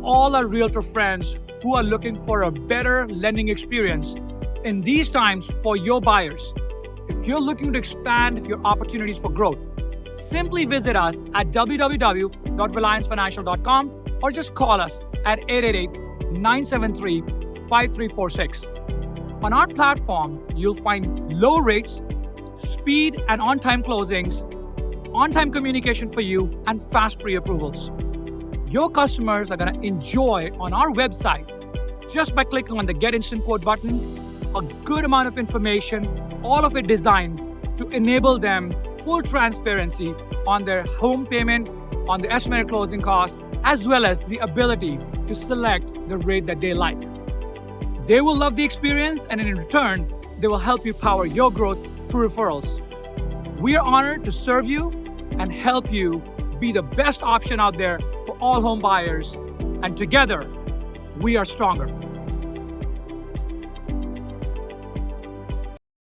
all our realtor friends who are looking for a better lending experience in these times for your buyers. If you're looking to expand your opportunities for growth, simply visit us at www.reliancefinancial.com or just call us at 888-973-5346. On our platform, you'll find low rates, speed and on-time closings, on-time communication for you, and fast pre-approvals. Your customers are going to enjoy on our website, just by clicking on the Get Instant Quote button, a good amount of information, all of it designed to enable them full transparency on their home payment, on the estimated closing costs, as well as the ability to select the rate that they like. They will love the experience, and in return, they will help you power your growth through referrals. We are honored to serve you and help you be the best option out there for all home buyers. And together, we are stronger.